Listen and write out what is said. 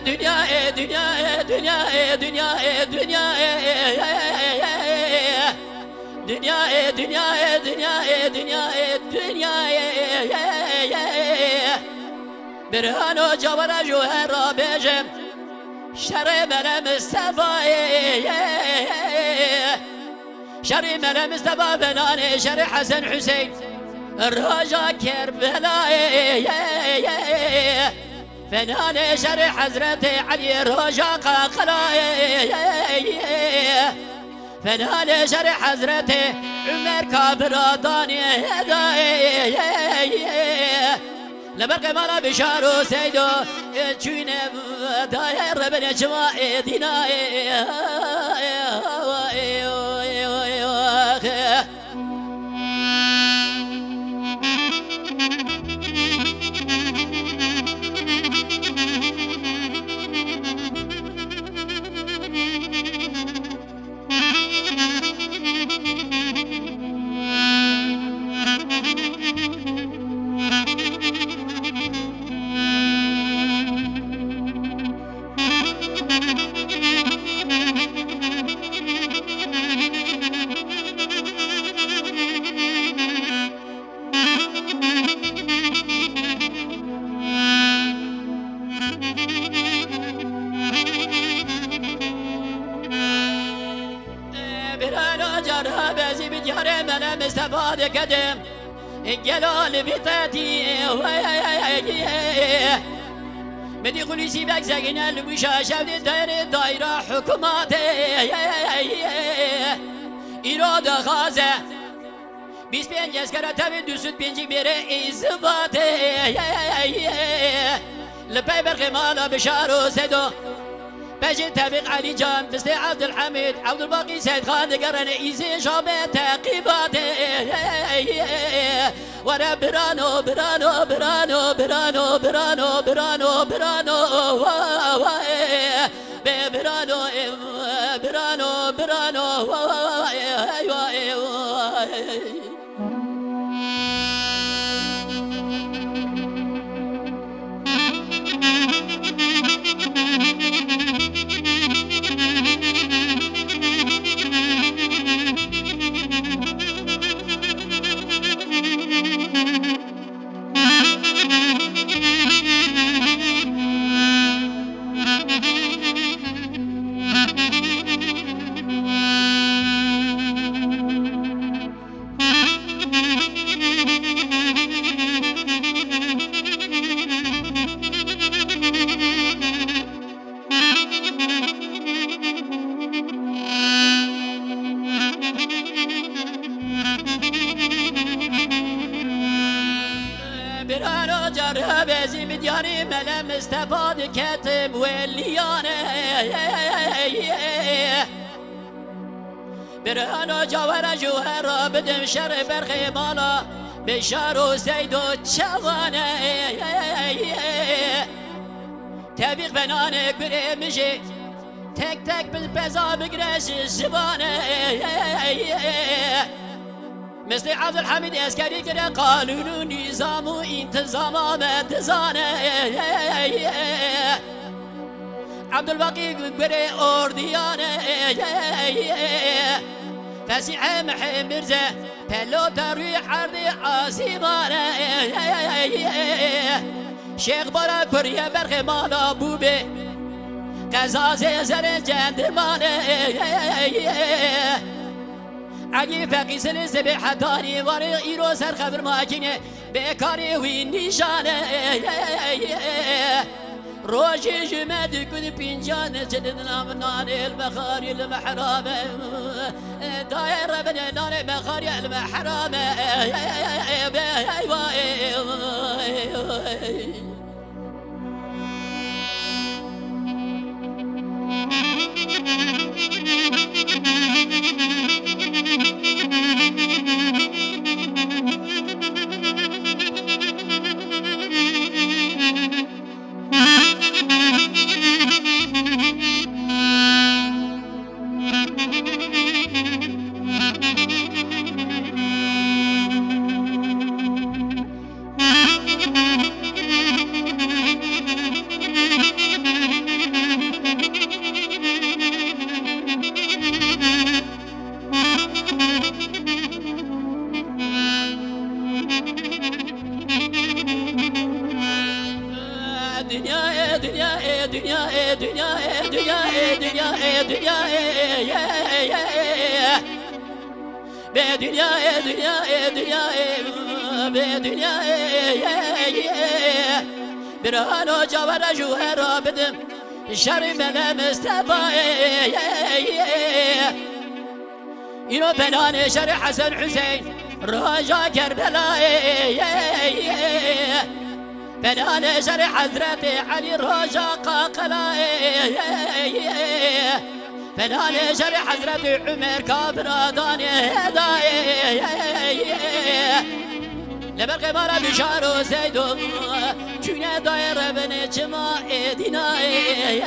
dünya dünya dünya dünya dünya dünya dünya برهانو جوارا جوهر را بجم شر مل مصطفی شر مل مصطفى بنان شر حسن حسين الرجا كربلاء فنان شر حضرت علي الرجا قاقلاء فنان شر حضرت عمر كابراداني هداي لبرق مالا بشارو سيدو چونه داير ربنا جماعي ديناي استفاد قدم الجلال بطاتي بدي قولي سيبك ساقنا المشاشة دايرة حكوماتي إرادة خازة بيس بين يسكرة تبين دوسود بينجي بيري إزباتي لبي برغي مالا بشارو سيدو بجي تابق علي جان بستي عبد الحميد عبد الباقي سيد خان قرن ايزي شابه تقيباتي ورا برانو برانو برانو برانو برانو برانو برانو برانو برانو برانو بدياني ملم استفاد كاتب والليانه برهانو جوهر جوهر بدم شر برخي مالا بشارو سيدو تشوانه تبيق بنانك برمجي تك تك بالبزا بقرش الزبانه مثل عبد الحميد عسكري كده قانون نظام وانتظام متزانه عبد الباقي قبري أورديانه فسيح محمرزة بلو تروي حردي عاصمانه شيخ برا كوريا برخي مالا بوبي قزازي زر جندرمانه عجيب فقيس الزبيحة تاني واري إيرو سر خبر ماكينة بكاري وين نشانه روشي جمد كن بينجان جدنا من نار المخاري المحرامة داير بنا نار المخاري المحرامة دنيا دنيا دنيا دنيا دنيا بدنيا دنيا دنيا بدنيا برهانو جوهر جوهر بدم شري ملا مصطفى ينو بنان شري حسن حسين رجا كربلاء بنان شري حضرت علي رجا قاقلاء بنان شري حضرت عمر كابرادان هداي لبرق مرا بشارو زيدو چونه دایر بنه چما دینای